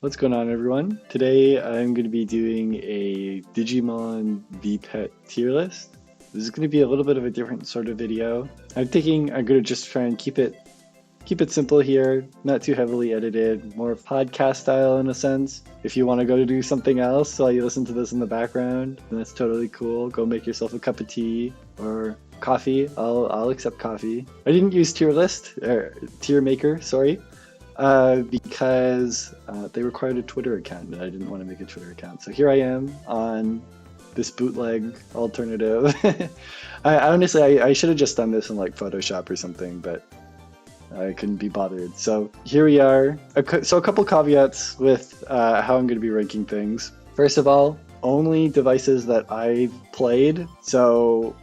What's going on, everyone? Today I'm going to be doing a Digimon VPET tier list. This is going to be a little bit of a different sort of video. I'm going to just try and keep it simple here, not too heavily edited, more podcast style in a sense. If you want to go to do something else while you listen to this in the background, then that's totally cool. Go make yourself a cup of tea or coffee. I'll accept coffee. I didn't use tier maker, sorry. Because they required a Twitter account and I didn't want to make a Twitter account. So here I am on this bootleg alternative. I should have just done this in like Photoshop or something, but I couldn't be bothered. So here we are. So a couple caveats with how I'm going to be ranking things. First of all, only devices that I've played. So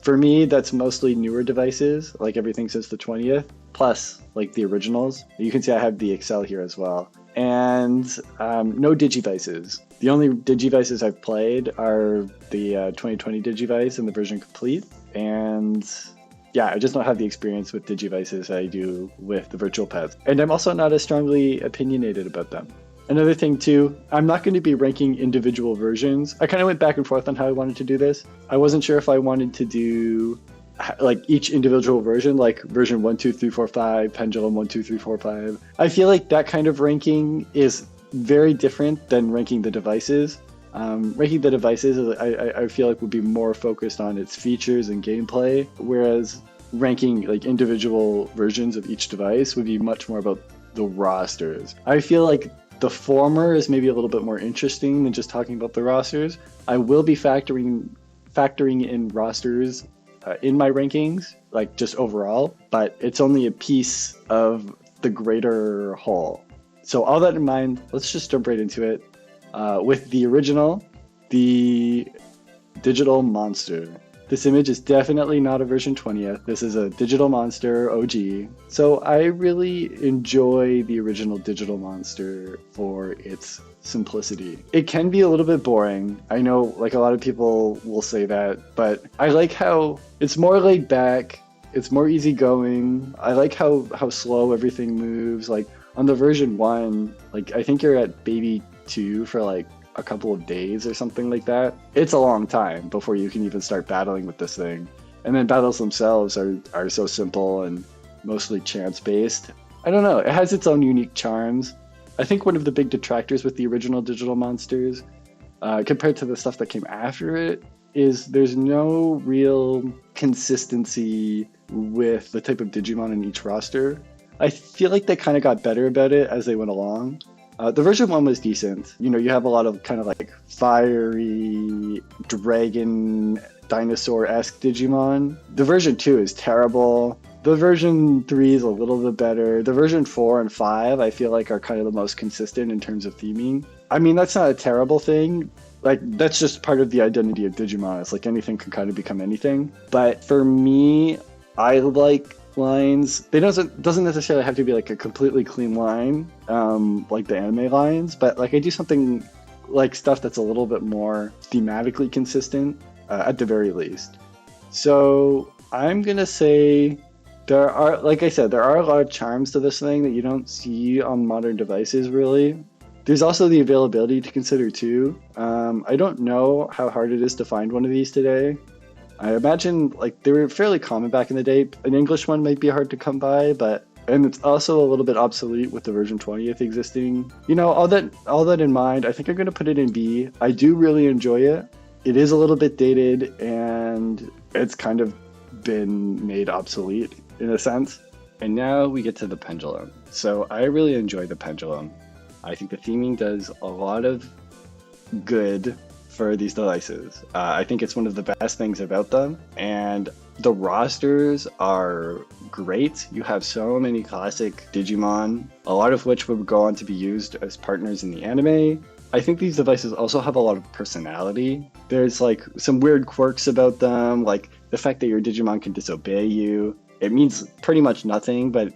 for me, that's mostly newer devices, like everything since the 20th, plus like the originals. You can see I have the Excel here as well. And no Digivices. The only Digivices I've played are the 2020 Digivice and the version complete. And yeah, I just don't have the experience with Digivices I do with the virtual pets. And I'm also not as strongly opinionated about them. Another thing too, I'm not going to be ranking individual versions. I kind of went back and forth on how I wanted to do this. I wasn't sure if I wanted to do like each individual version, like version 1, 2, 3, 4, 5, Pendulum 1, 2, 3, 4, 5. I feel like that kind of ranking is very different than ranking the devices. Ranking the devices, I feel like would be more focused on its features and gameplay, whereas ranking like individual versions of each device would be much more about the rosters. I feel like the former is maybe a little bit more interesting than just talking about the rosters. I will be factoring in rosters in my rankings, like just overall, but it's only a piece of the greater whole. So all that in mind, let's just jump right into it. With the original, the digital monster. This image is definitely not a version 20th. This is a digital monster OG. So I really enjoy the original digital monster for its simplicity. It can be a little bit boring. I know like a lot of people will say that, but I like how it's more laid back. It's more easygoing. I like how slow everything moves. Like on the version 1, like I think you're at baby 2 for like a couple of days or something like that. It's a long time before you can even start battling with this thing. And then battles themselves are so simple and mostly chance based. I don't know, it has its own unique charms. I think one of the big detractors with the original digital monsters, compared to the stuff that came after it, is there's no real consistency with the type of Digimon in each roster. I feel like they kind of got better about it as they went along. The version 1 was decent. You know, you have a lot of kind of like fiery dragon dinosaur-esque Digimon. The version 2 is terrible. The version 3 is a little bit better. The version 4 and 5 I feel like are kind of the most consistent in terms of theming. I mean, that's not a terrible thing. Like, that's just part of the identity of Digimon. It's like anything can kind of become anything. But for me, I like lines. They doesn't necessarily have to be like a completely clean line, like the anime lines, but like I do something like stuff that's a little bit more thematically consistent, at the very least. So I'm gonna say there are, like I said, there are a lot of charms to this thing that you don't see on modern devices really. There's also the availability to consider too. I don't know how hard it is to find one of these today. I imagine like they were fairly common back in the day. An English one might be hard to come by, and it's also a little bit obsolete with the version 20th existing. You know, all that in mind, I think I'm gonna put it in B. I do really enjoy it. It is a little bit dated and it's kind of been made obsolete in a sense. And now we get to the Pendulum. So I really enjoy the Pendulum. I think the theming does a lot of good for these devices. I think it's one of the best things about them, and the rosters are great. You have so many classic Digimon, a lot of which would go on to be used as partners in the anime. I think these devices also have a lot of personality. There's like some weird quirks about them, like the fact that your Digimon can disobey you. It means pretty much nothing, but it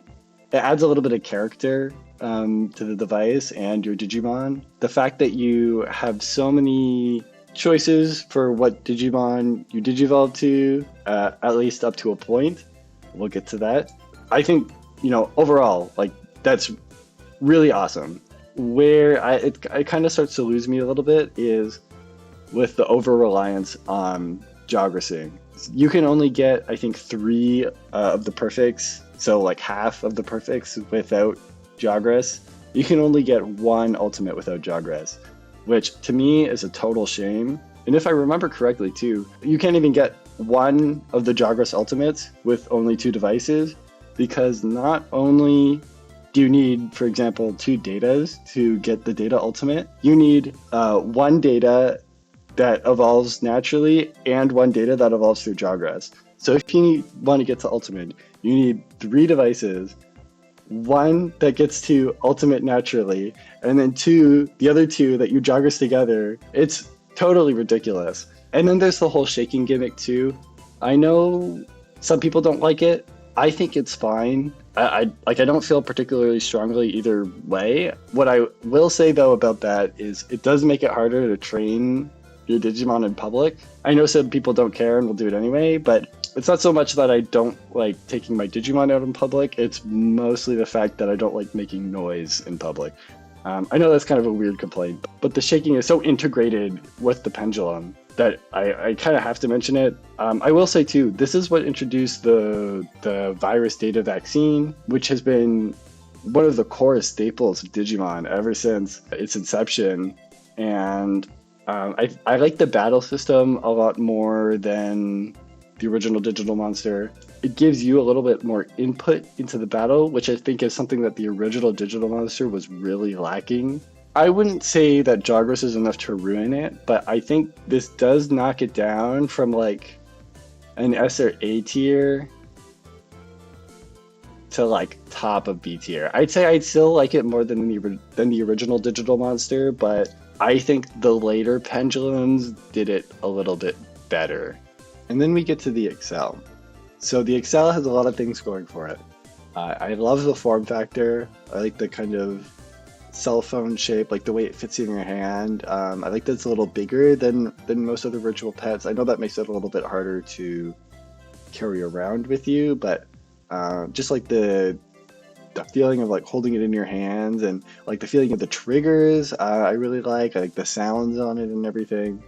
adds a little bit of character to the device and your Digimon. The fact that you have so many choices for what Digimon you Digivolve to, at least up to a point. We'll get to that. I think, you know, overall, like, that's really awesome. where it kind of starts to lose me a little bit is with the over reliance on jawgressing. You can only get, I think, 3 of the perfects, so like half of the perfects without jawgress. You can only get 1 ultimate without jawgress, which to me is a total shame. And if I remember correctly too, you can't even get 1 of the jawgress ultimates with only 2 devices, because not only do you need, for example, 2 datas to get the data ultimate, you need 1 data that evolves naturally and 1 data that evolves through jawgress. So if you want to get to ultimate, you need 3 devices, 1 that gets to ultimate naturally, and then 2, the other 2 that you jawgress together. It's totally ridiculous. And then there's the whole shaking gimmick too. I know some people don't like it. I think it's fine. I don't feel particularly strongly either way. What I will say though about that is it does make it harder to train your Digimon in public. I know some people don't care and will do it anyway, but it's not so much that I don't like taking my Digimon out in public. It's mostly the fact that I don't like making noise in public. I know that's kind of a weird complaint, but the shaking is so integrated with the Pendulum that I kind of have to mention it. I will say too, this is what introduced the virus data vaccine, which has been one of the core staples of Digimon ever since its inception. And I like the battle system a lot more than the original Digital Monster. It gives you a little bit more input into the battle, which I think is something that the original Digital Monster was really lacking. I wouldn't say that jawgress is enough to ruin it, but I think this does knock it down from like an S or A tier to like top of B tier. I'd say I'd still like it more than the original Digital Monster, but I think the later Pendulums did it a little bit better. And then we get to the Excel. So the Excel has a lot of things going for it. I love the form factor. I like the kind of cell phone shape, like the way it fits in your hand. I like that it's a little bigger than most other virtual pets. I know that makes it a little bit harder to carry around with you, but just like the feeling of like holding it in your hands and like the feeling of the triggers, I really like. I like the sounds on it and everything.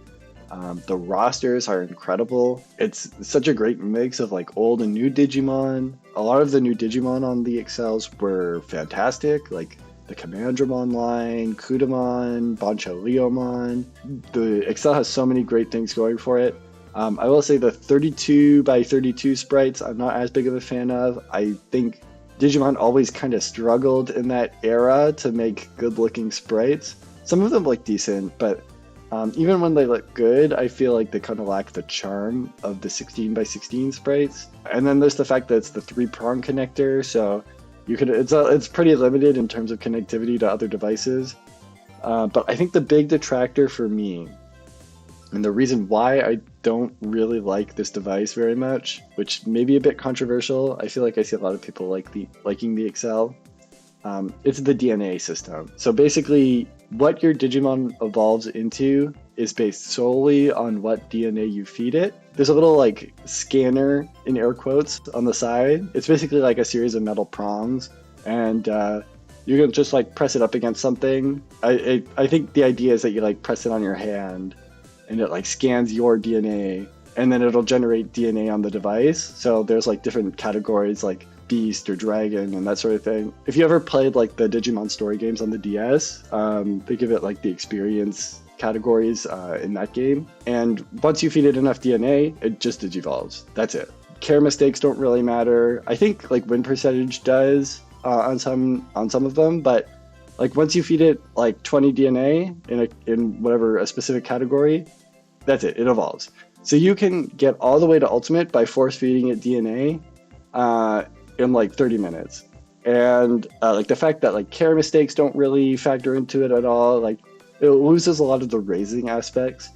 The rosters are incredible. It's such a great mix of like old and new Digimon. A lot of the new Digimon on the Excels were fantastic, like the Commandramon line, Kudamon, Bancho Leomon. The Excel has so many great things going for it. I will say the 32 by 32 sprites I'm not as big of a fan of. I think Digimon always kind of struggled in that era to make good looking sprites. Some of them look decent, but even when they look good, I feel like they kind of lack the charm of the 16 by 16 sprites. And then there's the fact that it's the 3-prong connector, so it's pretty limited in terms of connectivity to other devices. But I think the big detractor for me, and the reason why I don't really like this device very much, which may be a bit controversial, I feel like I see a lot of people liking the Excel. It's the DNA system. So basically, what your Digimon evolves into is based solely on what DNA you feed it. There's a little like scanner in air quotes on the side. It's basically like a series of metal prongs, and you're gonna just like press it up against something. I think the idea is that you like press it on your hand, and it like scans your DNA, and then it'll generate DNA on the device. So there's like different categories like beast or dragon and that sort of thing. If you ever played like the Digimon story games on the DS, they give it like the experience categories in that game. And once you feed it enough DNA, it just digivolves. That's it. Care mistakes don't really matter. I think like win percentage does on some of them, but like once you feed it like 20 DNA in whatever a specific category, that's it. It evolves. So you can get all the way to ultimate by force feeding it DNA in like 30 minutes. And like the fact that like care mistakes don't really factor into it at all, like it loses a lot of the raising aspects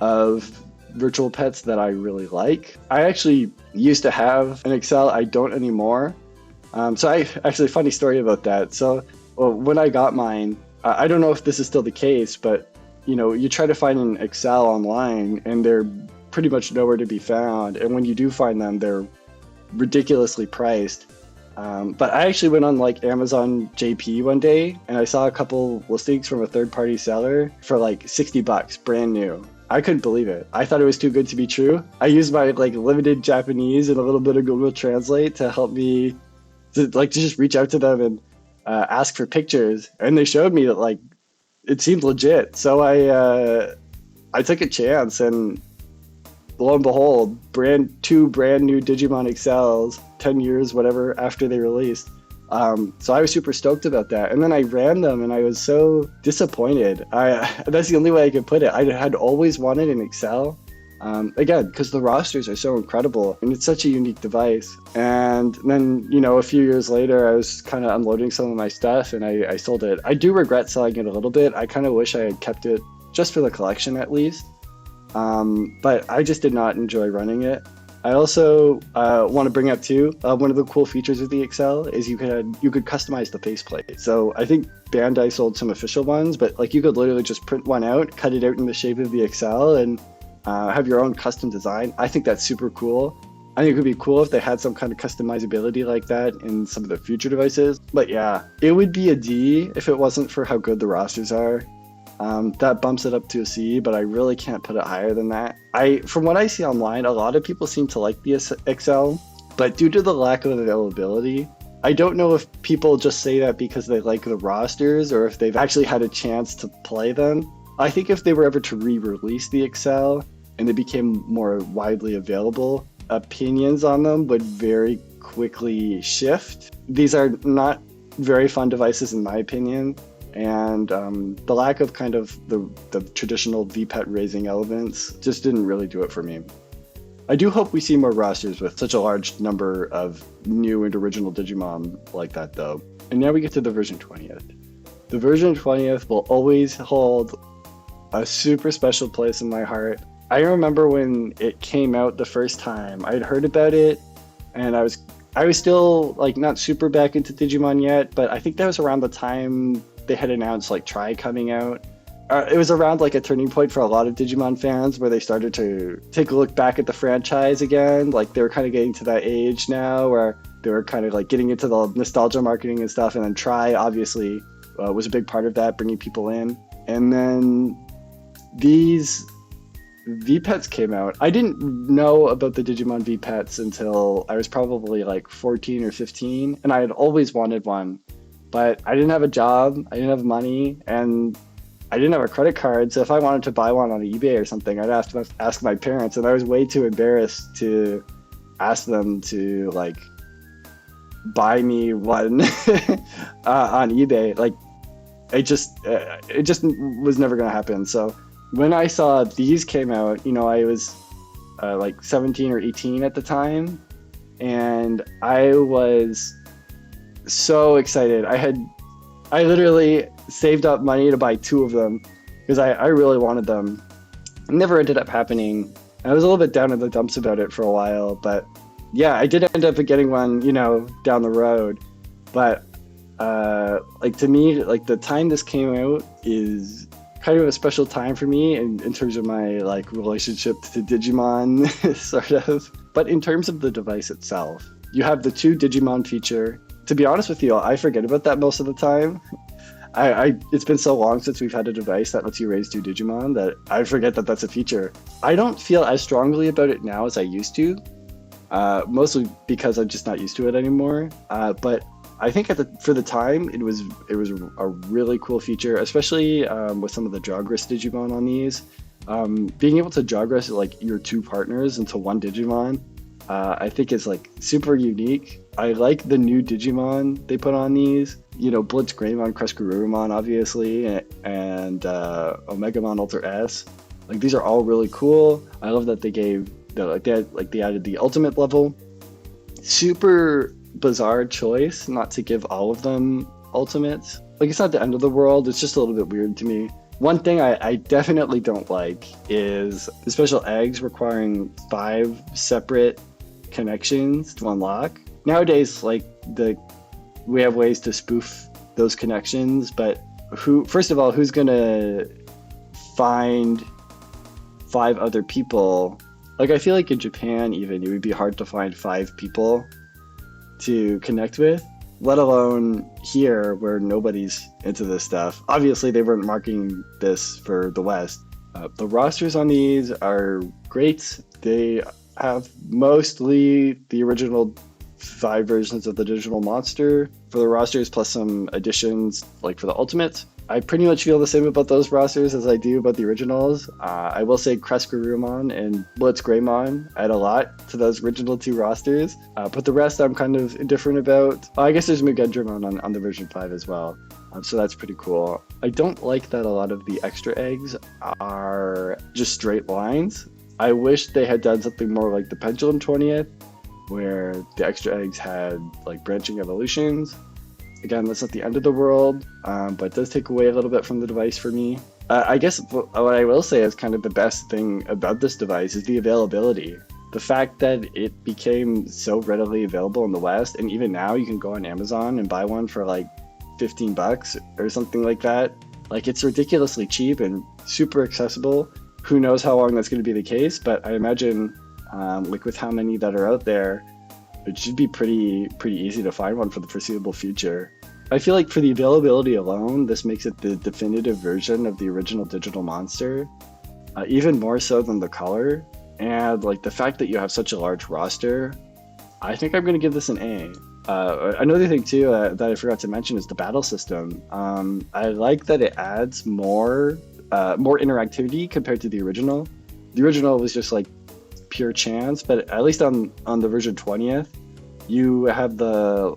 of virtual pets that I really like. I actually used to have an Excel. I don't anymore. Funny story about that. So when I got mine, I don't know if this is still the case, but you know, you try to find an Excel online and they're pretty much nowhere to be found. And when you do find them, they're ridiculously priced. But I actually went on like Amazon JP one day and I saw a couple listings from a third-party seller for like $60, brand new. I couldn't believe it. I thought it was too good to be true. I used my like limited Japanese and a little bit of Google Translate to help me to just reach out to them and ask for pictures, and they showed me that like it seemed legit. So I took a chance, and lo and behold, two brand new Digimon XLs, 10 years whatever after they released. So I was super stoked about that, and then I ran them, and I was so disappointed. That's the only way I could put it. I had always wanted an XL. Again, because the rosters are so incredible and it's such a unique device. And then, a few years later, I was kind of unloading some of my stuff and I sold it. I do regret selling it a little bit. I kind of wish I had kept it just for the collection at least. But I just did not enjoy running it. I also want to bring up too, one of the cool features of the XL is you could customize the faceplate. So I think Bandai sold some official ones, but like you could literally just print one out, cut it out in the shape of the XL, and have your own custom design. I think that's super cool. I think it would be cool if they had some kind of customizability like that in some of the future devices. But yeah, it would be a D if it wasn't for how good the rosters are. That bumps it up to a C, but I really can't put it higher than that. From what I see online, a lot of people seem to like the XL, but due to the lack of availability, I don't know if people just say that because they like the rosters or if they've actually had a chance to play them. I think if they were ever to re-release the XL and they became more widely available, opinions on them would very quickly shift. These are not very fun devices in my opinion, and the lack of kind of the traditional VPET raising elements just didn't really do it for me. I do hope we see more rosters with such a large number of new and original Digimon like that though. And now we get to the version 20th. The version 20th will always hold a super special place in my heart. I remember when it came out the first time, I'd heard about it and I was still like not super back into Digimon yet, but I think that was around the time they had announced like Tri coming out. It was around like a turning point for a lot of Digimon fans where they started to take a look back at the franchise again. Like they were kind of getting to that age now where they were kind of like getting into the nostalgia marketing and stuff, and then Tri obviously was a big part of that, bringing people in. And then these VPETs came out. I didn't know about the Digimon VPETs until I was probably like 14 or 15, and I had always wanted one, but I didn't have a job, I didn't have money, and I didn't have a credit card, so if I wanted to buy one on eBay or something, I'd have to ask my parents, and I was way too embarrassed to ask them to like buy me one on eBay. Like it just was never gonna happen. So when I saw these came out, I was like 17 or 18 at the time, and I was so excited. I literally saved up money to buy 2 of them because I really wanted them. It never ended up happening. I was a little bit down in the dumps about it for a while, but yeah, I did end up getting one, down the road. But like to me, like the time this came out is kind of a special time for me in terms of my like relationship to Digimon, sort of. But in terms of the device itself, you have the 2 Digimon feature. To be honest with you, I forget about that most of the time. It's been so long since we've had a device that lets you raise 2 Digimon that I forget that that's a feature. I don't feel as strongly about it now as I used to, mostly because I'm just not used to it anymore. But I think for the time, it was a really cool feature, especially with some of the Jogras Digimon on these. Being able to Jogras like your 2 partners into one Digimon, I think is like super unique. I like the new Digimon they put on these. Blitz Greymon, Crushgarurumon, obviously, and Omegamon Ultra S. Like these are all really cool. I love that they added the ultimate level. Super bizarre choice not to give all of them ultimates. Like it's not the end of the world. It's just a little bit weird to me. One thing I definitely don't like is the special eggs requiring 5 separate connections to unlock. Nowadays, like we have ways to spoof those connections, but first of all, who's gonna find 5 other people? Like I feel like in Japan even, it would be hard to find 5 people to connect with, let alone here where nobody's into this stuff. Obviously, they weren't marketing this for the West. The rosters on these are great. They have mostly the original 5 versions of the Digital Monster for the rosters, plus some additions like for the Ultimate. I pretty much feel the same about those rosters as I do about the originals. I will say Crestgarurumon and Blitzgreymon add a lot to those original 2 rosters, but the rest I'm kind of indifferent about. I guess there's Mugendramon on the version 5 as well, so that's pretty cool. I don't like that a lot of the extra eggs are just straight lines. I wish they had done something more like the Pendulum 20th, where the extra eggs had like branching evolutions. Again, that's not the end of the world, but it does take away a little bit from the device for me. I guess what I will say is kind of the best thing about this device is the availability. The fact that it became so readily available in the West, and even now you can go on Amazon and buy one for like $15 or something like that. Like, it's ridiculously cheap and super accessible. Who knows how long that's going to be the case, but I imagine like with how many that are out there, it should be pretty easy to find one for the foreseeable future. I feel like for the availability alone, this makes it the definitive version of the original Digital Monster, even more so than the color. And like the fact that you have such a large roster, I think I'm going to give this an A. Another thing too that I forgot to mention is the battle system. I like that it adds more interactivity compared to the original. The original was just like pure chance, but at least on the version 20th, you have the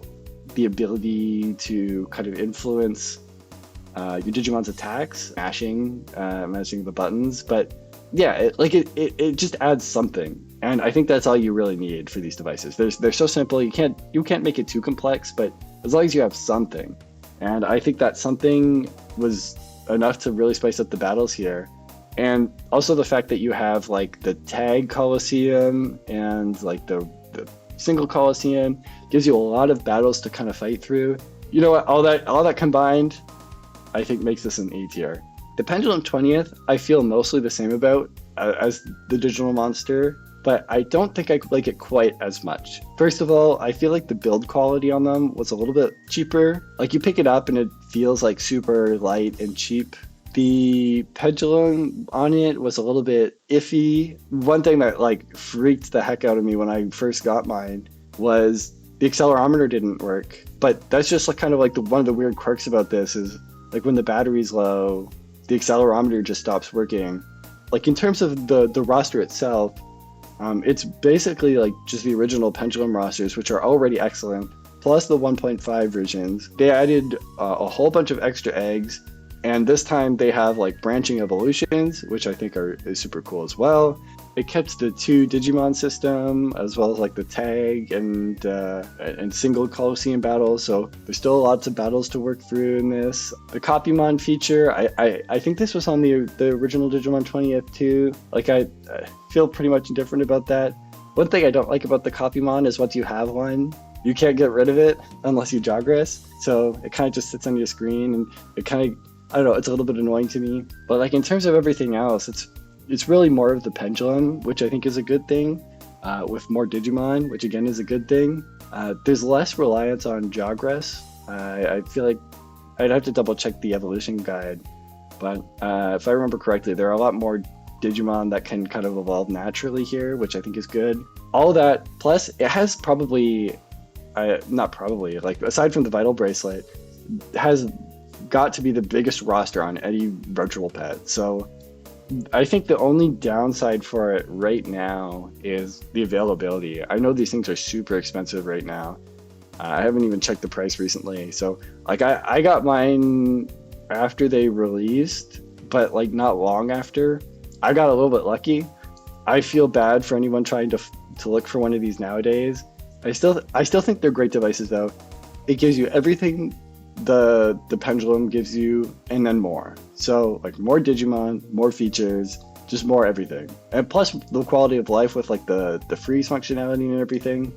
ability to kind of influence your Digimon's attacks, mashing the buttons. But yeah, it just adds something, and I think that's all you really need for these devices. They're so simple. You can't make it too complex, but as long as you have something, and I think that something was enough to really spice up the battles here. And also the fact that you have like the tag Coliseum and like the single Coliseum gives you a lot of battles to kind of fight through. You know what? All that combined, I think makes this an A tier. The Pendulum 20th, I feel mostly the same about as the Digital Monster, but I don't think I like it quite as much. First of all, I feel like the build quality on them was a little bit cheaper. Like, you pick it up and it feels like super light and cheap. The pendulum on it was a little bit iffy. One thing that like freaked the heck out of me when I first got mine was the accelerometer didn't work. But that's just like kind of like one of the weird quirks about this is like when the battery's low, the accelerometer just stops working. Like, in terms of the roster itself, it's basically like just the original Pendulum rosters, which are already excellent, plus the 1.5 versions. They added a whole bunch of extra eggs. And this time they have like branching evolutions, which I think is super cool as well. It kept the 2 Digimon system, as well as like the tag and single Coliseum battles. So there's still lots of battles to work through in this. The Copymon feature, I think this was on the original Digimon 20th too. Like, I feel pretty much indifferent about that. One thing I don't like about the Copymon is once you have one, you can't get rid of it unless you Jogress. So it kind of just sits on your screen, and it kind of, I don't know, it's a little bit annoying to me. But like, in terms of everything else, it's really more of the Pendulum, which I think is a good thing, with more Digimon, which again is a good thing. There's less reliance on Jogress. I feel like I'd have to double check the evolution guide, but if I remember correctly, there are a lot more Digimon that can kind of evolve naturally here, which I think is good. All of that, plus it has like aside from the Vital Bracelet, has got to be the biggest roster on any virtual pet. So I think the only downside for it right now is the availability. I know these things are super expensive right now. I haven't even checked the price recently. So like I got mine after they released, but like not long after. I got a little bit lucky. I feel bad for anyone trying to look for one of these nowadays. I still think they're great devices though. It gives you everything the Pendulum gives you, and then more. So like more Digimon, more features, just more everything. And plus the quality of life with like the freeze functionality and everything.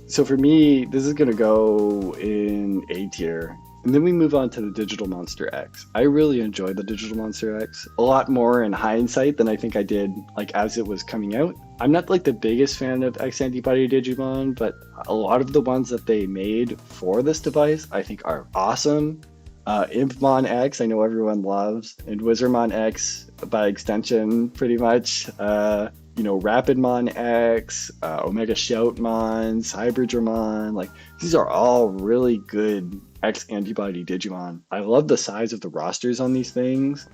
So for me, this is gonna go in A tier. And then we move on to the Digital Monster X. I really enjoyed the Digital Monster X a lot more in hindsight than I think I did like as it was coming out. I'm not like the biggest fan of X Antibody Digimon, but a lot of the ones that they made for this device I think are awesome. Impmon X, I know everyone loves, and Wizardmon X by extension, pretty much. Rapidmon X, Omega Shoutmon, Cyberdramon, like these are all really good X Antibody Digimon. I love the size of the rosters on these things,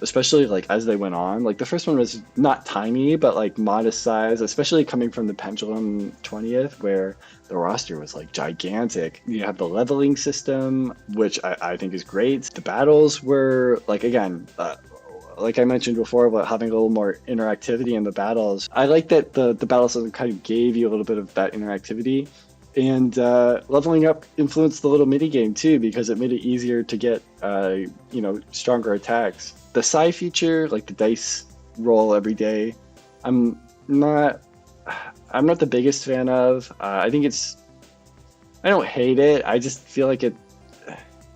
especially like as they went on. Like the first one was not tiny, but like modest size, especially coming from the Pendulum 20th, where the roster was like gigantic. You have the leveling system, which I think is great. The battles were like, again, like I mentioned before about having a little more interactivity in the battles. I like that the battle system kind of gave you a little bit of that interactivity. And leveling up influenced the little mini game too, because it made it easier to get stronger attacks. The Psi feature, like the dice roll every day, I'm not the biggest fan of. I don't hate it. I just feel like it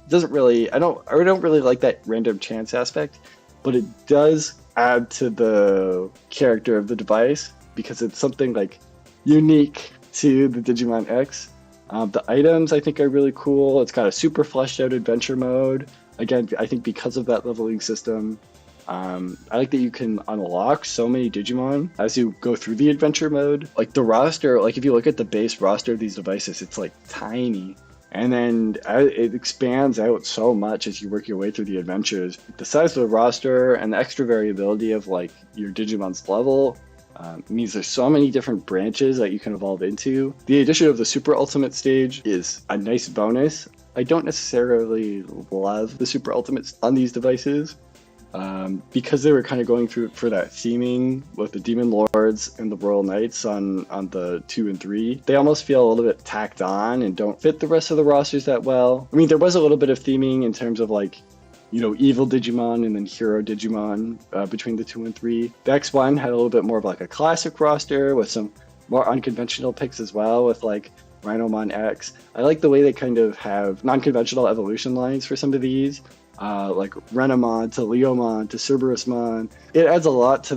doesn't really. I don't really like that random chance aspect, but it does add to the character of the device because it's something like unique to the Digimon X. The items I think are really cool. It's got a super fleshed out adventure mode. Again, I think because of that leveling system. I like that you can unlock so many Digimon as you go through the adventure mode. Like the roster, like if you look at the base roster of these devices, it's like tiny. And then it expands out so much as you work your way through the adventures. The size of the roster and the extra variability of like your Digimon's level means there's so many different branches that you can evolve into. The addition of the Super Ultimate stage is a nice bonus. I don't necessarily love the Super Ultimates on these devices because they were kind of going through for that theming with the Demon Lords and the Royal Knights on the 2 and 3. They almost feel a little bit tacked on and don't fit the rest of the rosters that well. I mean, there was a little bit of theming in terms of like, Evil Digimon and then Hero Digimon between the 2 and 3. The X1 had a little bit more of like a classic roster with some more unconventional picks as well with like Rhinomon X. I like the way they kind of have non-conventional evolution lines for some of these. Like Renamon to Leomon to Cerberusmon. It adds a lot to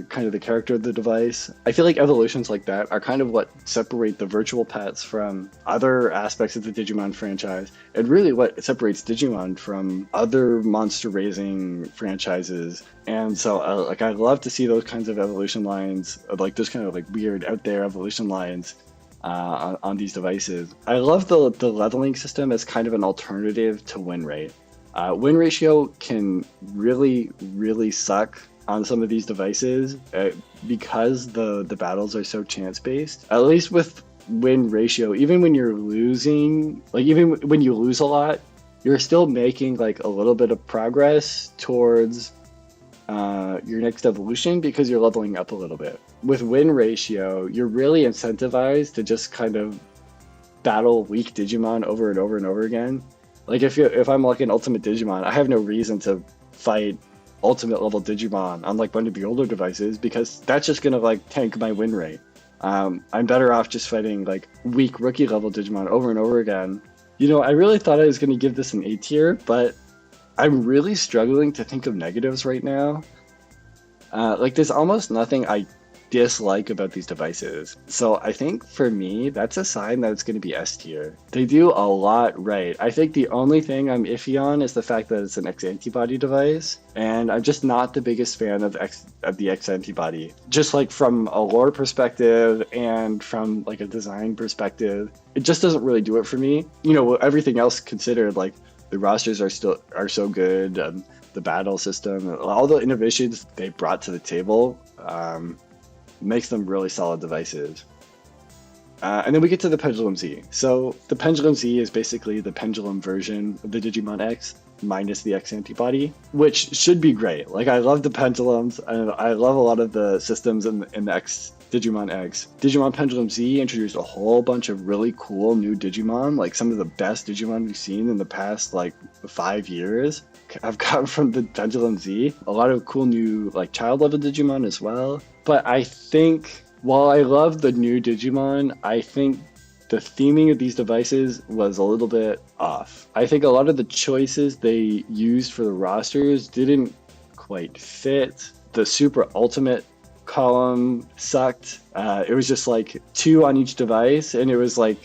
kind of the character of the device. I feel like evolutions like that are kind of what separate the virtual pets from other aspects of the Digimon franchise, and really what separates Digimon from other monster raising franchises. And so I love to see those kinds of evolution lines, like those kind of like weird out there evolution lines on these devices. I love the leveling system as kind of an alternative to win rate. Win ratio can really, really suck on some of these devices because the battles are so chance-based. At least with win ratio, even when you're losing, like even when you lose a lot, you're still making like a little bit of progress towards your next evolution because you're leveling up a little bit. With win ratio, you're really incentivized to just kind of battle weak Digimon over and over and over again. Like if I'm like an Ultimate Digimon, I have no reason to fight Ultimate level Digimon on like one of the older devices because that's just gonna like tank my win rate. I'm better off just fighting like weak rookie level Digimon over and over again. I really thought I was gonna give this an A tier, but I'm really struggling to think of negatives right now. Like there's almost nothing I dislike about these devices. So I think for me, that's a sign that it's going to be S tier. They do a lot right. I think the only thing I'm iffy on is the fact that it's an X antibody device. And I'm just not the biggest fan of the X antibody. Just like from a lore perspective and from like a design perspective, it just doesn't really do it for me. Everything else considered, like the rosters are so good. The battle system, all the innovations they brought to the table makes them really solid devices. And then we get to the Pendulum Z. So the Pendulum Z is basically the Pendulum version of the Digimon X minus the X antibody, which should be great. Like I love the Pendulums, and I love a lot of the systems in the Digimon X. Digimon Pendulum Z introduced a whole bunch of really cool new Digimon, like some of the best Digimon we've seen in the past like 5 years have come from the Pendulum Z. A lot of cool new like child level Digimon as well. But I think while I love the new Digimon, I think the theming of these devices was a little bit off. I think a lot of the choices they used for the rosters didn't quite fit. The Super Ultimate column sucked. It was just like 2 on each device, and it was like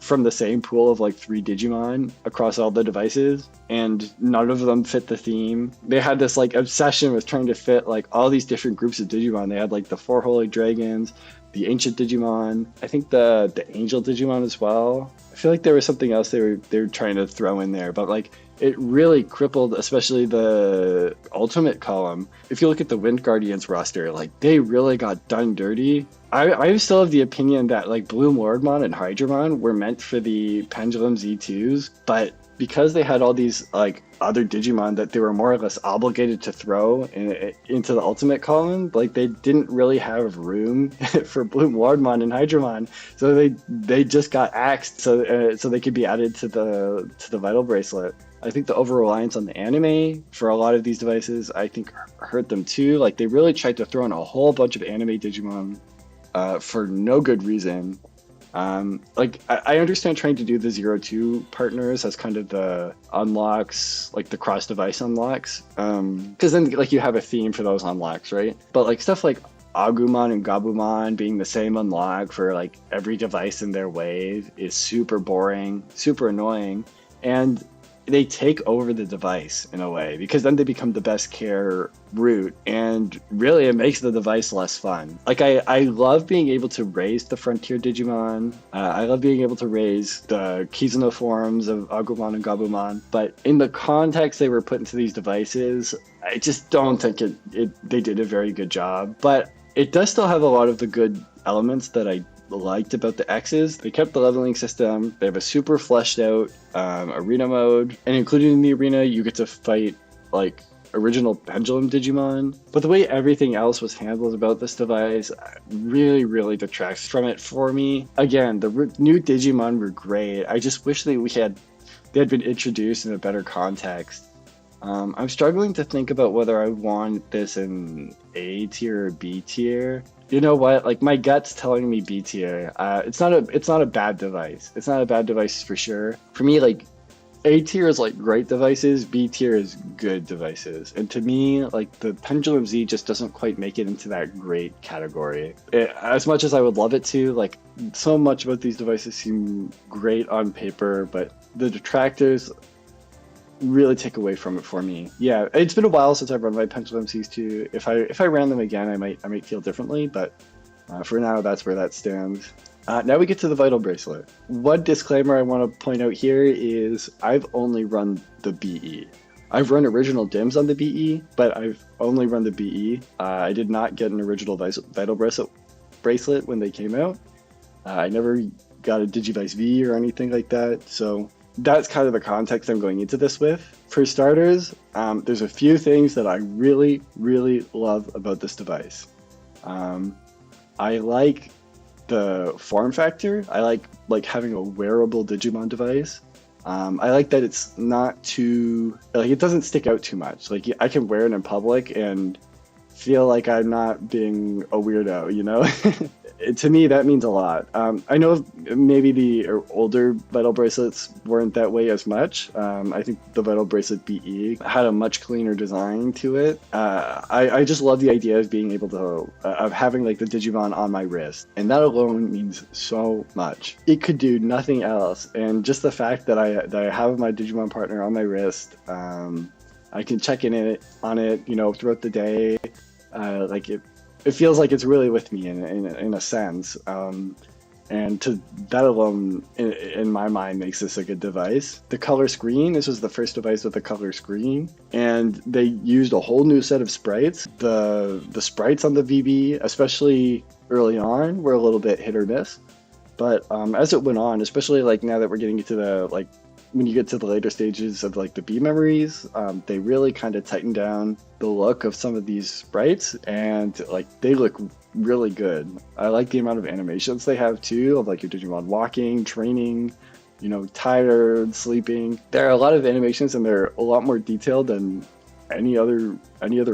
from the same pool of like 3 Digimon across all the devices, and none of them fit the theme. They had this like obsession with trying to fit like all these different groups of Digimon. They had like the 4 Holy Dragons, the Ancient Digimon, I think the Angel Digimon as well. I feel like there was something else they were trying to throw in there, but like it really crippled, especially the Ultimate column. If you look at the Wind Guardians roster, like they really got done dirty. I still have the opinion that like Bloom Lordmon and Hydramon were meant for the Pendulum Z2s, but because they had all these like other Digimon that they were more or less obligated to throw into the Ultimate column, like they didn't really have room for Bloom Lordmon and Hydramon, so they just got axed so they could be added to the Vital Bracelet. I think the over-reliance on the anime for a lot of these devices, I think, hurt them too. Like they really tried to throw in a whole bunch of anime Digimon for no good reason. Like I understand trying to do the 0-2 partners as kind of the unlocks, like the cross-device unlocks, because then like you have a theme for those unlocks, right? But like stuff like Agumon and Gabumon being the same unlock for like every device in their wave is super boring, super annoying, and they take over the device in a way, because then they become the best care route, and really it makes the device less fun. Like I love being able to raise the Frontier Digimon. I love being able to raise the Kizuno forms of Agumon and Gabumon, but in the context they were put into these devices, I just don't think they did a very good job. But it does still have a lot of the good elements that I liked about the X's. They kept the leveling system. They have a super fleshed out arena mode, and included in the arena you get to fight like original Pendulum Digimon. But the way everything else was handled about this device really detracts from it for me. Again, the new Digimon were great. I just wish they had been introduced in a better context. I'm struggling to think about whether I want this in A tier or B tier. You know what? Like my gut's telling me B tier. It's not a bad device. It's not a bad device for sure. For me, like A tier is like great devices. B tier is good devices. And to me, like the Pendulum Z just doesn't quite make it into that great category. As much as I would love it to, like so much about these devices seem great on paper, but the detractors really take away from it for me. Yeah, it's been a while since I've run my Pendulum Cs2. If I ran them again, I might feel differently, but for now, that's where that stands. Now we get to the Vital Bracelet. One disclaimer I want to point out here is I've only run the BE. I've run original DIMs on the BE, but I've only run the BE. I did not get an original Vital Bracelet when they came out. I never got a Digivice V or anything like that, so that's kind of the context I'm going into this with. For starters, there's a few things that I really love about this device. I like the form factor. I like having a wearable Digimon device. I like that it's not too, like it doesn't stick out too much. Like I can wear it in public and feel like I'm not being a weirdo, you know? To me, that means a lot. I know maybe the older Vital Bracelets weren't that way as much. I think the Vital Bracelet BE had a much cleaner design to it. I just love the idea of being able to, of having like the Digimon on my wrist. And that alone means so much. It could do nothing else. And just the fact that I have my Digimon partner on my wrist, I can check on it, you know, throughout the day. Like it feels like it's really with me in a sense, and to that alone in my mind makes this a good device. The color screen, this was the first device with a color screen, and they used a whole new set of sprites. The sprites on the VB, especially early on, were a little bit hit or miss, but as it went on, especially like now that we're getting into the like when you get to the later stages of like the B memories, they really kind of tighten down the look of some of these sprites, and like they look really good. I like the amount of animations they have too, of like your Digimon walking, training, you know, tired, sleeping. There are a lot of animations, and they're a lot more detailed than any other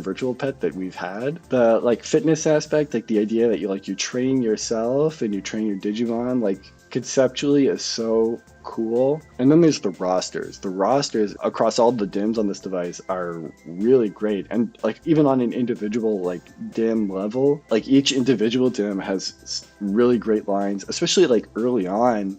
virtual pet that we've had. The like fitness aspect, like the idea that you train yourself and you train your Digimon, like conceptually is so cool. And then there's the rosters. The rosters across all the DIMMs on this device are really great. And like even on an individual like DIMM level, like each individual DIMM has really great lines, especially like early on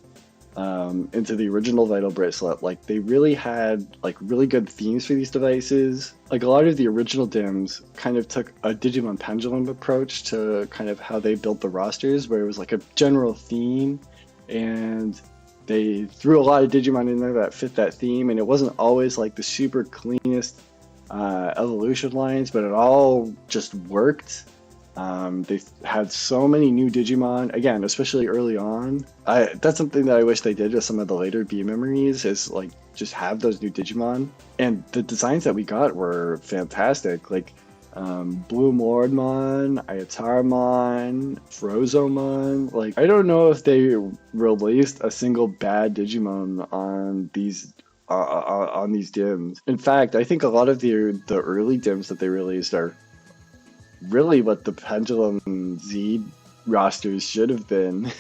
into the original Vital Bracelet. Like they really had like really good themes for these devices. Like a lot of the original DIMMs kind of took a Digimon Pendulum approach to kind of how they built the rosters, where it was like a general theme and they threw a lot of Digimon in there that fit that theme, and it wasn't always like the super cleanest evolution lines, but it all just worked. They had so many new Digimon, again, especially early on. That's something that I wish they did with some of the later B memories, is like just have those new Digimon. And the designs that we got were fantastic, like Blue Lordmon, Ayatarmon, Frozomon. Like I don't know if they released a single bad Digimon on these DIMMs. In fact, I think a lot of the early DIMMs that they released are really what the Pendulum Z rosters should have been.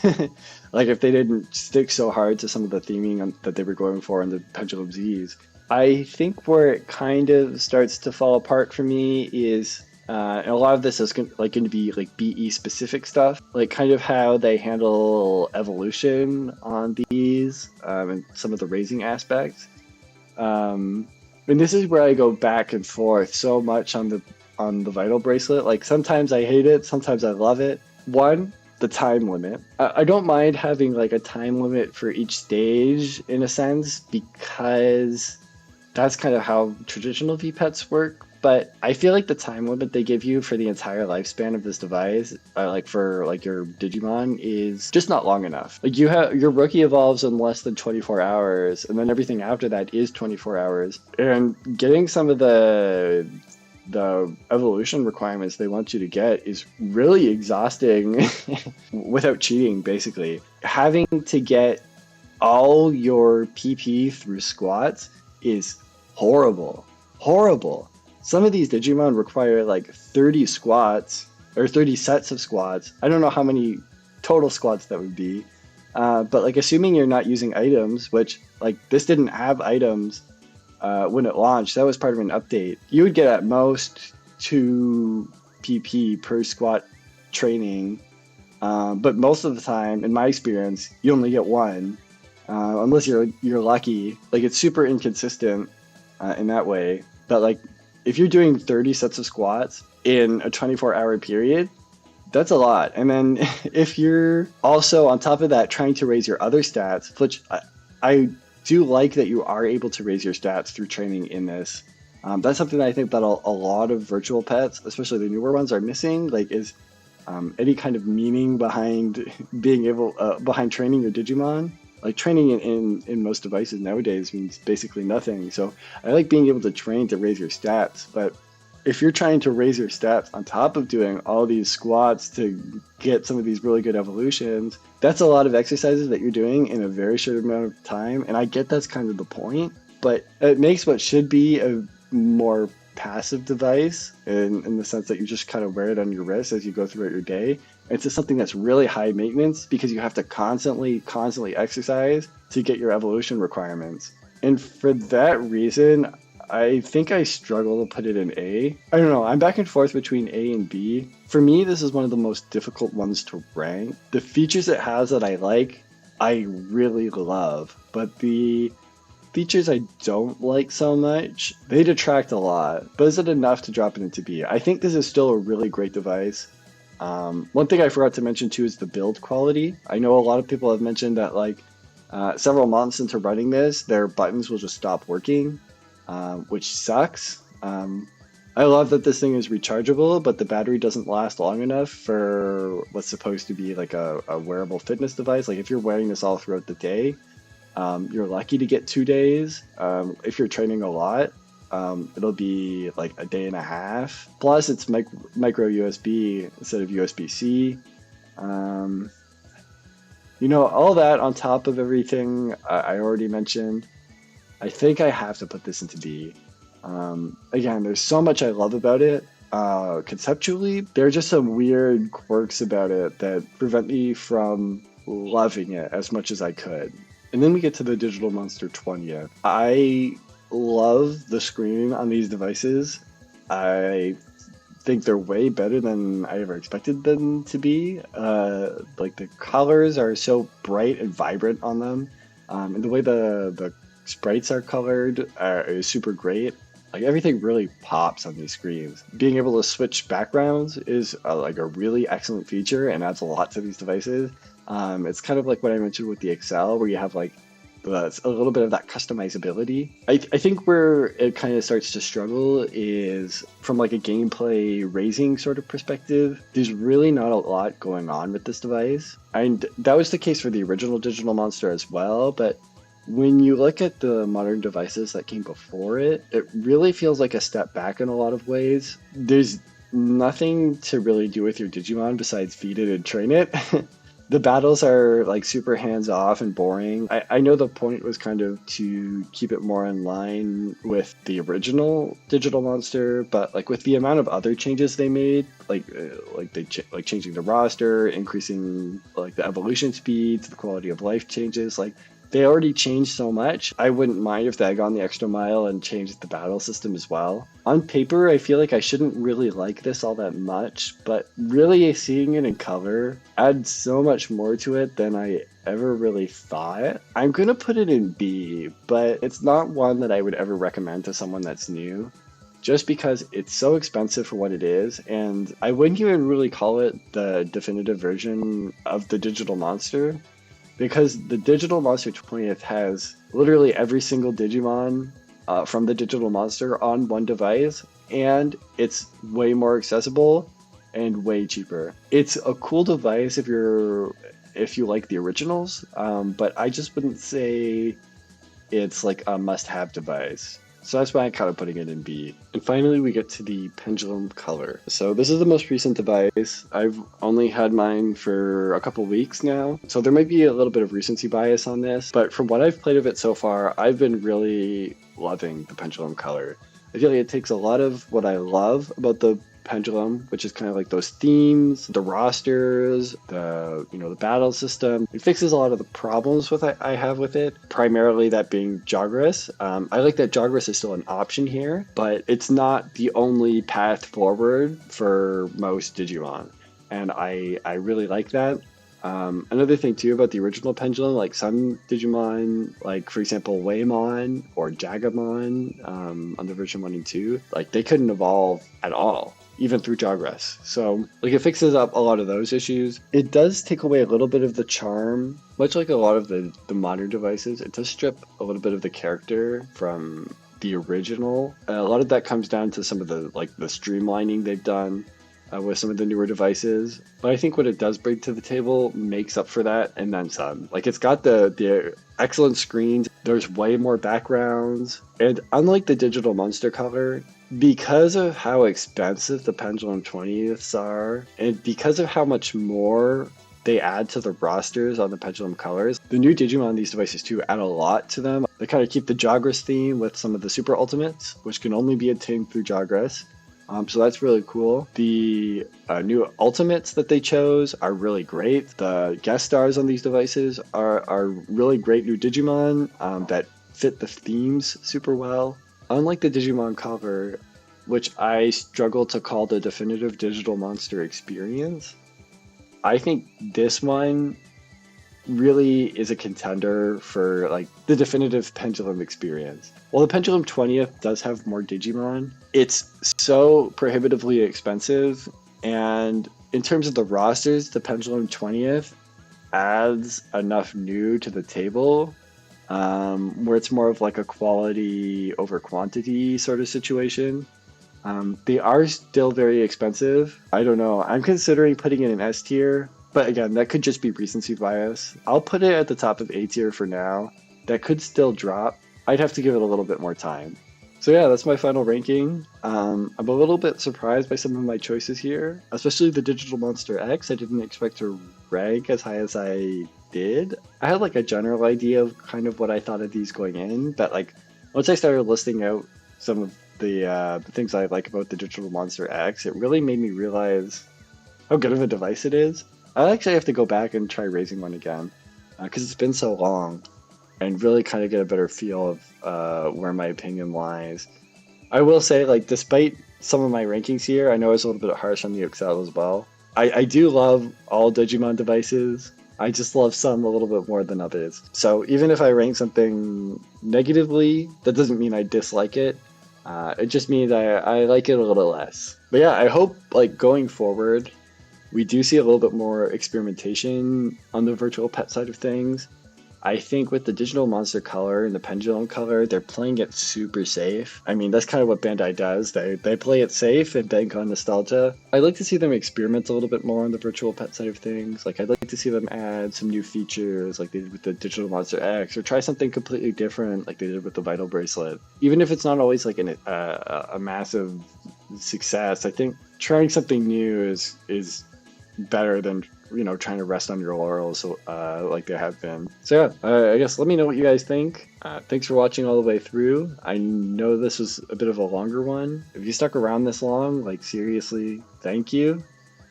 Like if they didn't stick so hard to some of the theming that they were going for in the Pendulum Zs. I think where it kind of starts to fall apart for me is, and a lot of this is going to be like BE specific stuff, like kind of how they handle evolution on these and some of the raising aspects. And this is where I go back and forth so much on the Vital Bracelet. Like sometimes I hate it, sometimes I love it. One, the time limit. I don't mind having like a time limit for each stage in a sense, because that's kind of how traditional VPETs work. But I feel like the time limit they give you for the entire lifespan of this device, like for like your Digimon, is just not long enough. Like your rookie evolves in less than 24 hours, and then everything after that is 24 hours. And getting some of the evolution requirements they want you to get is really exhausting without cheating, basically. Having to get all your PP through squats is horrible. Some of these Digimon require like 30 squats or 30 sets of squats. I don't know how many total squats that would be, but like assuming you're not using items, which like this didn't have items when it launched, that was part of an update. You would get at most 2 PP per squat training, but most of the time, in my experience, you only get 1, unless you're lucky. Like it's super inconsistent in that way. But like if you're doing 30 sets of squats in a 24-hour period, that's a lot. And then if you're also on top of that trying to raise your other stats, which I do like that you are able to raise your stats through training in this. That's something that I think that a lot of virtual pets, especially the newer ones, are missing. Like is any kind of meaning behind being able behind training your Digimon. Like training in most devices nowadays means basically nothing. So I like being able to train to raise your stats, but if you're trying to raise your stats on top of doing all these squats to get some of these really good evolutions, that's a lot of exercises that you're doing in a very short amount of time. And I get that's kind of the point, but it makes what should be a more passive device in the sense that you just kind of wear it on your wrist as you go throughout your day. It's just something that's really high maintenance because you have to constantly exercise to get your evolution requirements. And for that reason, I think I struggle to put it in A. I don't know, I'm back and forth between A and B. For me, this is one of the most difficult ones to rank. The features it has that I like, I really love, but the features I don't like so much, they detract a lot. But is it enough to drop it into B? I think this is still a really great device. One thing I forgot to mention too is the build quality. I know a lot of people have mentioned that like several months into running this, their buttons will just stop working, which sucks. I love that this thing is rechargeable, but the battery doesn't last long enough for what's supposed to be like a wearable fitness device. Like if you're wearing this all throughout the day, you're lucky to get 2 days. If you're training a lot, it'll be like a day and a half. Plus it's micro USB instead of USB-C. You know, all that on top of everything I already mentioned, I think I have to put this into B. Again, there's so much I love about it. Conceptually, there are just some weird quirks about it that prevent me from loving it as much as I could. And then we get to the Digital Monster 20th. I love the screen on these devices. I think they're way better than I ever expected them to be. Like the colors are so bright and vibrant on them, and the way the sprites are colored is super great. Like everything really pops on these screens. Being able to switch backgrounds is like a really excellent feature and adds a lot to these devices. It's kind of like what I mentioned with the Excel, where you have like a little bit of that customizability. I think where it kind of starts to struggle is from like a gameplay raising sort of perspective. There's really not a lot going on with this device. And that was the case for the original Digital Monster as well, but when you look at the modern devices that came before it, it really feels like a step back in a lot of ways. There's nothing to really do with your Digimon besides feed it and train it. The battles are like super hands off and boring. I know the point was kind of to keep it more in line with the original Digital Monster, but like with the amount of other changes they made, like changing the roster, increasing like the evolution speeds, the quality of life changes, like they already changed so much. I wouldn't mind if they had gone the extra mile and changed the battle system as well. On paper, I feel like I shouldn't really like this all that much, but really seeing it in color adds so much more to it than I ever really thought. I'm going to put it in B, but it's not one that I would ever recommend to someone that's new, just because it's so expensive for what it is, and I wouldn't even really call it the definitive version of the Digital Monster, because the Digital Monster 20th has literally every single Digimon from the Digital Monster on one device, and it's way more accessible and way cheaper. It's a cool device if you like the originals, but I just wouldn't say it's like a must-have device. So that's why I'm kind of putting it in B. And finally, we get to the Pendulum Color. So this is the most recent device. I've only had mine for a couple weeks now, so there might be a little bit of recency bias on this, but from what I've played of it so far, I've been really loving the Pendulum Color. I feel like it takes a lot of what I love about the Pendulum, which is kind of like those themes, the rosters, the battle system. It fixes a lot of the problems I have with it, primarily that being Jogress. I like that Jogress is still an option here, but it's not the only path forward for most Digimon, and I really like that. Another thing too about the original Pendulum, like some Digimon, like for example Waymon or Jagamon on the version 1 and 2, like they couldn't evolve at all, even through Jogress. So like it fixes up a lot of those issues. It does take away a little bit of the charm, much like a lot of the modern devices. It does strip a little bit of the character from the original. A lot of that comes down to some of the streamlining they've done with some of the newer devices, but I think what it does bring to the table makes up for that and then some. Like it's got the excellent screens, there's way more backgrounds, and unlike the Digital Monster Color, because of how expensive the Pendulum 20ths are, and because of how much more they add to the rosters on the Pendulum Colors, the new Digimon on these devices too add a lot to them. They kind of keep the Jogress theme with some of the Super Ultimates, which can only be attained through Jogress. So that's really cool. The new Ultimates that they chose are really great. The guest stars on these devices are really great new Digimon that fit the themes super well. Unlike the Digimon Color, which I struggle to call the definitive Digital Monster experience, I think this one really is a contender for like the definitive Pendulum experience. While the Pendulum 20th does have more Digimon, it's so prohibitively expensive, and in terms of the rosters, the Pendulum 20th adds enough new to the table where it's more of like a quality over quantity sort of situation. They are still very expensive. I don't know. I'm considering putting it in S tier, but again, that could just be recency bias. I'll put it at the top of A tier for now. That could still drop. I'd have to give it a little bit more time. So yeah, that's my final ranking. I'm a little bit surprised by some of my choices here, especially the Digital Monster X. I didn't expect to rank as high as I did. I had like a general idea of kind of what I thought of these going in, but like once I started listing out some of the things I like about the Digital Monster X, it really made me realize how good of a device it is. I actually have to go back and try raising one again because it's been so long and really kind of get a better feel of where my opinion lies. I will say, like, despite some of my rankings here, I know it's a little bit harsh on the Excel as well. I do love all Digimon devices. I just love some a little bit more than others. So even if I rank something negatively, that doesn't mean I dislike it. It just means I like it a little less. But yeah, I hope like going forward, we do see a little bit more experimentation on the virtual pet side of things. I think with the digital monster color and the pendulum color, they're playing it super safe. I mean, that's kind of what Bandai does. They play it safe and bank on nostalgia. I'd like to see them experiment a little bit more on the virtual pet side of things. Like, I'd like to see them add some new features like they did with the digital monster X, or try something completely different like they did with the vital bracelet. Even if it's not always like a massive success, I think trying something new is better than trying to rest on your laurels like they have been. So yeah, I guess let me know what you guys think. Thanks for watching all the way through. I know this was a bit of a longer one. If you stuck around this long, like seriously, thank you.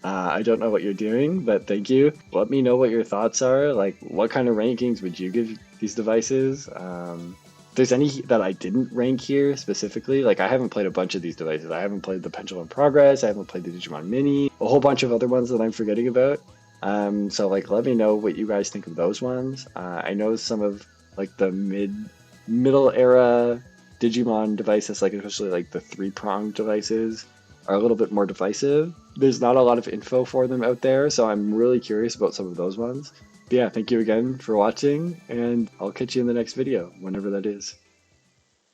I don't know what you're doing, but thank you. Let me know what your thoughts are. Like, what kind of rankings would you give these devices? If there's any that I didn't rank here specifically, like I haven't played a bunch of these devices. I haven't played the Pendulum Progress, I haven't played the Digimon Mini, a whole bunch of other ones that I'm forgetting about. So like let me know what you guys think of those ones. I know some of like the middle era Digimon devices, like especially like the 3-pronged devices, are a little bit more divisive. There's not a lot of info for them out there, so I'm really curious about some of those ones. But yeah, thank you again for watching, and I'll catch you in the next video, whenever that is.